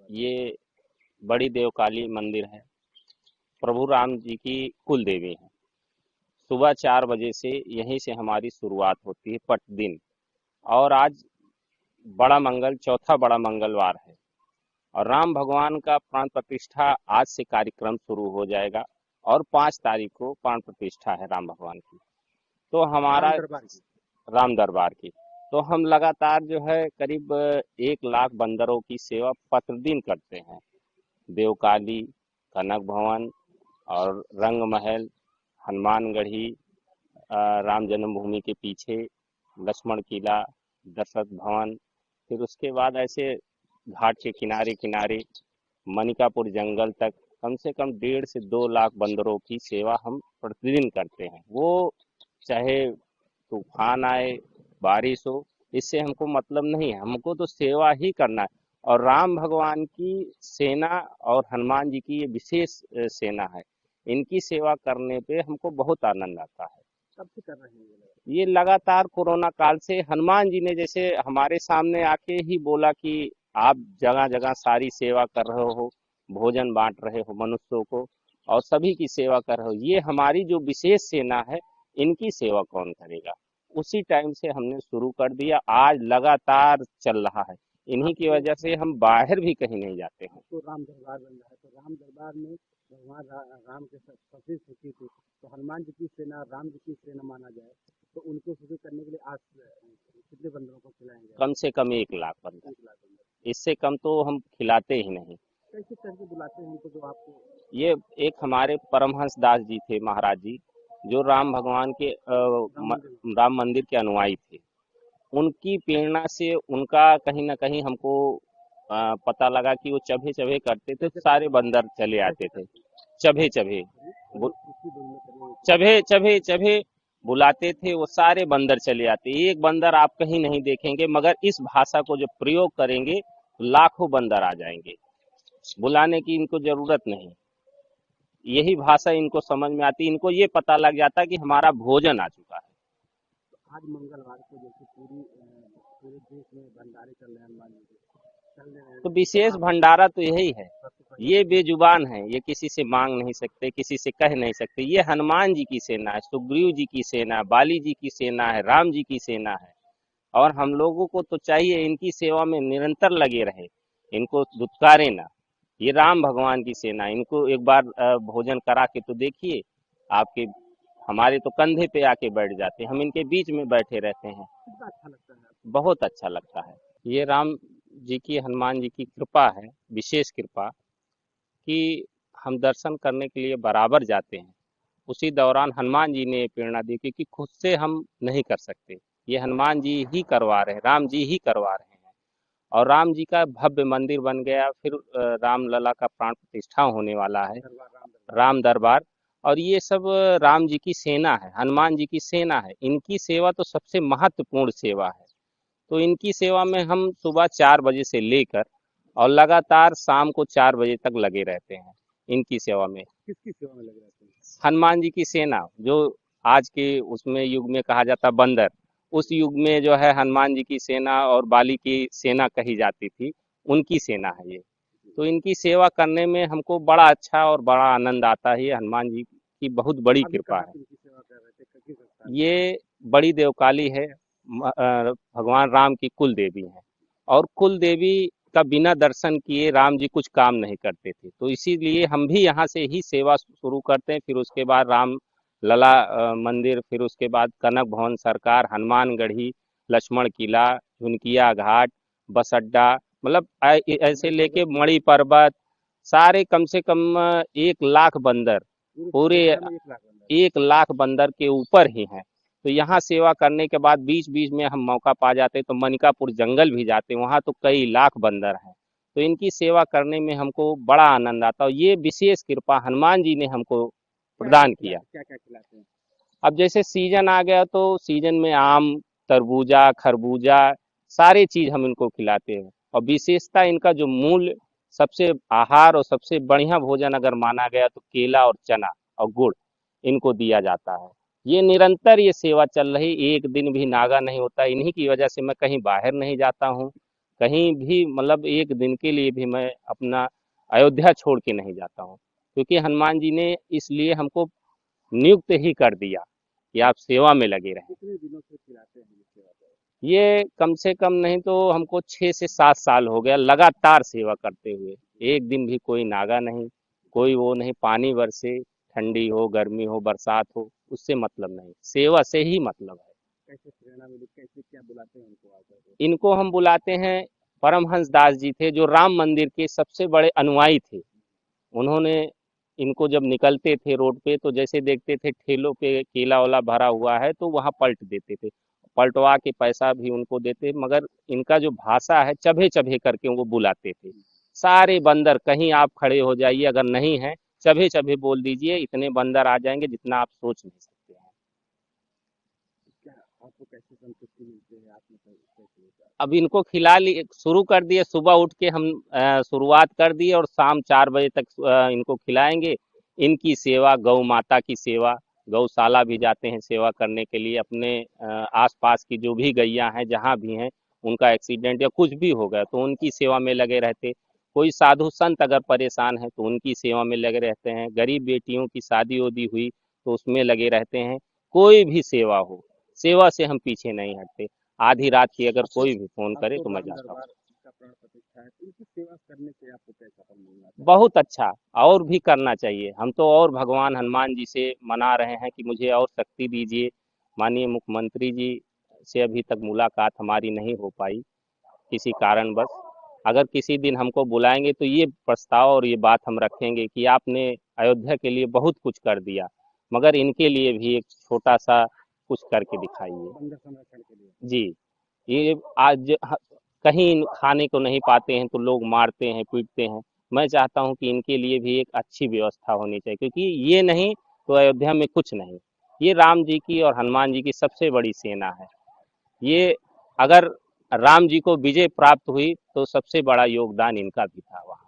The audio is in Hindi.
ये बड़ी देवकाली मंदिर है। प्रभु राम जी की कुल देवी है। सुबह 4 बजे से यहीं से हमारी शुरुआत होती है प्रतिदिन। और आज बड़ा मंगल, चौथा बड़ा मंगलवार है और राम भगवान का प्राण प्रतिष्ठा आज से कार्यक्रम शुरू हो जाएगा। और 5 तारीख को प्राण प्रतिष्ठा है राम भगवान की। तो हमारा राम दरबार की। राम दरबार की। तो हम लगातार जो है करीब 1 लाख बंदरों की सेवा प्रतिदिन करते हैं। देवकाली, कनक भवन और रंग महल, हनुमानगढ़ी, राम जन्मभूमि के पीछे लक्ष्मण किला, दशरथ भवन, फिर उसके बाद ऐसे घाट के किनारे किनारे मनिकापुर जंगल तक कम से कम 1.5 से 2 लाख बंदरों की सेवा हम प्रतिदिन करते हैं। वो चाहे तूफान आए, बारिश हो, इससे हमको मतलब नहीं है। हमको तो सेवा ही करना है। और राम भगवान की सेना और हनुमान जी की ये विशेष सेना है। इनकी सेवा करने पे हमको बहुत आनंद आता है। कब से कर रहे हैं ये लोग? ये लगातार कोरोना काल से हनुमान जी ने जैसे हमारे सामने आके ही बोला कि आप जगह जगह सारी सेवा कर रहे हो, भोजन बांट रहे हो मनुष्यों को और सभी की सेवा कर रहे हो, ये हमारी जो विशेष सेना है, इनकी सेवा कौन करेगा। उसी टाइम से हमने शुरू कर दिया, आज लगातार चल रहा है। इन्हीं की आपको वजह से हम बाहर भी कहीं नहीं जाते हैं। आपको राम दरबार बन रहा है, तो राम दरबार में भगवान राम के साथ सबसे सुखी थी, तो हनुमान जी की सेना राम जी की सेना माना जाए, तो उनको सुखी करने के लिए आज कितने बंदरों को खिलाएंगे आप? कम से कम 1 लाख बंदर। 1 लाख बंदर। इससे कम तो हम खिलाते ही नहीं। कैसे करके बुलाते हैं उनको, जो आपको? ये एक हमारे परमहंस दास जी थे, महाराज जी, जो राम भगवान के राम मंदिर। राम मंदिर के अनुयायी थे। उनकी प्रेरणा से उनका कहीं ना कहीं हमको पता लगा कि वो चबे चबे करते थे तो कैसे सारे करते हैं? बंदर चले कैसे आते थे। करते हैं? चबे चबे थोड़ी उसकी बोल में करिए थोड़ा। चबे चबे चबे बुलाते थे, वो सारे बंदर चले आते। एक बंदर आप कहीं नहीं देखेंगे, मगर इस भाषा को जब प्रयोग करेंगे तो लाखों बंदर आ जाएंगे। बुलाने की इनको जरूरत नहीं। यही भाषा इनको समझ में आती, इनको ये पता लग जाता कि हमारा भोजन आ चुका है। आज मंगलवार को जैसे पूरे देश में भंडारे चल रहे हैं, हनुमान जी के चल रहे हैं, तो तो विशेष आप भंडारा तो यही है। सबसे ये पहले बेजुबान है, ये किसी से मांग नहीं सकते, किसी से कह नहीं सकते। ये हनुमान जी की सेना है, सुग्रीव जी की सेना है, बाली जी की सेना है, राम जी की सेना है। और हम लोगों को तो चाहिए इनकी सेवा में निरंतर लगे रहे, इनको दुत्कारे ना। ये राम भगवान की सेना है। इनको एक बार भोजन करा के तो देखिए, आपके हमारे तो कंधे पे आके बैठ जाते हैं, हम इनके बीच में बैठे रहते हैं। कितना अच्छा लगता है आपको? बहुत अच्छा लगता है। ये राम जी की, हनुमान जी की कृपा है, विशेष कृपा, कि हम दर्शन करने के लिए बराबर जाते हैं। उसी दौरान हनुमान जी ने प्रेरणा दी, क्योंकि खुद से हम नहीं कर सकते, ये हनुमान जी ही करवा रहे हैं, राम जी ही करवा रहे हैं। और राम जी का भव्य मंदिर बन गया। फिर राम लला का प्राण प्रतिष्ठा होने वाला है, दरबार, राम दरबार। राम दरबार। और ये सब राम जी की सेना है, हनुमान जी की सेना है। इनकी सेवा तो सबसे महत्वपूर्ण सेवा है। तो इनकी सेवा में हम सुबह 4 बजे से लेकर और लगातार शाम को 4 बजे तक लगे रहते हैं इनकी सेवा में। किसकी सेवा में लगे रहते हैं? हनुमान जी की सेना, जो आज के उसमें युग में कहा जाता बंदर, उस युग में जो है हनुमान जी की सेना और बाली की सेना कही जाती थी, उनकी सेना है ये। तो इनकी सेवा करने में हमको बड़ा अच्छा और बड़ा आनंद आता है। ये हनुमान जी की बहुत बड़ी अभी कृपा कहाँ है। की इनकी सेवा कर रहे थे, किस स्थान पे? ये बड़ी देवकाली है, भगवान राम की कुल देवी है। और कुल देवी का बिना दर्शन किए राम जी कुछ काम नहीं करते थे, तो इसीलिए हम भी यहाँ से ही सेवा शुरू करते हैं। फिर उसके बाद राम लला मंदिर, फिर उसके बाद कनक भवन सरकार, हनुमानगढ़ी, लक्ष्मण किला, झुनकिया घाट, बस अड्डा, मतलब ऐसे मणि लेके पर्वत। मणि पर्वत, सारे कम से कम 1 लाख बंदर, पूरे पूरे इंडिया में 1 लाख बंदा है। 1 लाख बंदर के ऊपर ही हैं। तो यहाँ सेवा करने के बाद बीच बीच में हम मौका पा जाते तो मनिकापुर जंगल भी जाते, वहाँ तो कई लाख बंदर हैं। तो इनकी सेवा करने में हमको बड़ा आनंद आता है। ये विशेष कृपा हनुमान जी ने हमको क्या क्या प्रदान किया। खिलाते, क्या क्या खिलाते हैं? अब जैसे सीजन आ गया तो सीजन में आम, तरबूजा, खरबूजा, सारे चीज हम इनको खिलाते हैं। और विशेषता इनका जो मूल सबसे आहार और सबसे बढ़िया भोजन अगर माना गया तो केला और चना और गुड़ इनको दिया जाता है। ये निरंतर ये सेवा चल रही, एक दिन भी नागा नहीं होता। इन्हीं की वजह से मैं कहीं बाहर नहीं जाता हूँ, कहीं भी मतलब एक दिन के लिए भी मैं अपना अयोध्या छोड़ के नहीं जाता हूँ, क्योंकि हनुमान जी ने इसलिए हमको नियुक्त ही कर दिया कि आप सेवा में लगे रहें। कितने दिनों से खिलाते हैं ये सेवा पर? ये कम से कम नहीं तो हमको 6 से 7 साल हो गया लगातार सेवा करते हुए। एक दिन भी कोई नागा नहीं, कोई वो नहीं, पानी बरसे, ठंडी हो, गर्मी हो, बरसात हो, उससे मतलब नहीं, सेवा से ही मतलब है। कैसे प्रेरणा मिली, कैसे क्या बुलाते हैं उनको आकर के? इनको हम बुलाते हैं, परमहंस दास जी थे जो राम मंदिर के सबसे बड़े अनुयायी थे। उन्होंने इनको जब निकलते थे रोड पे तो जैसे देखते थे ठेलों पे केला वाला भरा हुआ है तो वहाँ पलट देते थे, पलटवा के पैसा भी उनको देते, मगर इनका जो भाषा है चबे चबे करके वो बुलाते थे। सारे बंदर कहीं आप खड़े हो जाइए, अगर नहीं है चबे चबे बोल दीजिए, इतने बंदर आ जाएंगे जितना आप सोच नहीं सकते हैं। क्या आपको कैसे संतुष्टि मिलती है, आपने कैसे होता है? अब इनको खिला लिए, शुरू कर दिए, सुबह उठ के हम शुरुआत कर दिए और शाम 4 बजे तक इनको खिलाएंगे। इनकी सेवा, गौ माता की सेवा, गौशाला भी जाते हैं सेवा करने के लिए। अपने आसपास की जो भी गैया हैं जहाँ भी हैं, उनका एक्सीडेंट या कुछ भी हो गया तो उनकी सेवा में लगे रहते। कोई साधु संत अगर परेशान है तो उनकी सेवा में लगे रहते हैं। गरीब बेटियों की शादी वादी हुई तो उसमें लगे रहते हैं। कोई भी सेवा हो, सेवा से हम पीछे नहीं हटते। आधी रात की अगर कोई भी फोन अब करे तो तो मैं राम जाता हूँ। दरबार का प्राण प्रतिष्ठा है, तो इनकी सेवा करने से आपको कैसा फल मिलना चाहिए? बहुत अच्छा, और भी करना चाहिए। हम तो और भगवान हनुमान जी से मना रहे हैं कि मुझे और शक्ति दीजिए। माननीय मुख्यमंत्री जी से अभी तक मुलाकात हमारी नहीं हो पाई किसी कारणवश। अगर किसी दिन हमको बुलाएंगे तो ये प्रस्ताव और ये बात हम रखेंगे कि आपने अयोध्या के लिए बहुत कुछ कर दिया, मगर इनके लिए भी एक छोटा सा कुछ करके दिखाइए। बंदर संरक्षण के लिए। जी, ये आज कहीं खाने को नहीं पाते हैं तो लोग मारते हैं, पीटते हैं। मैं चाहता हूँ कि इनके लिए भी एक अच्छी व्यवस्था होनी चाहिए, क्योंकि ये नहीं तो अयोध्या में कुछ नहीं। ये राम जी की और हनुमान जी की सबसे बड़ी सेना है। ये अगर राम जी को विजय प्राप्त हुई तो सबसे बड़ा योगदान इनका भी था वहाँ।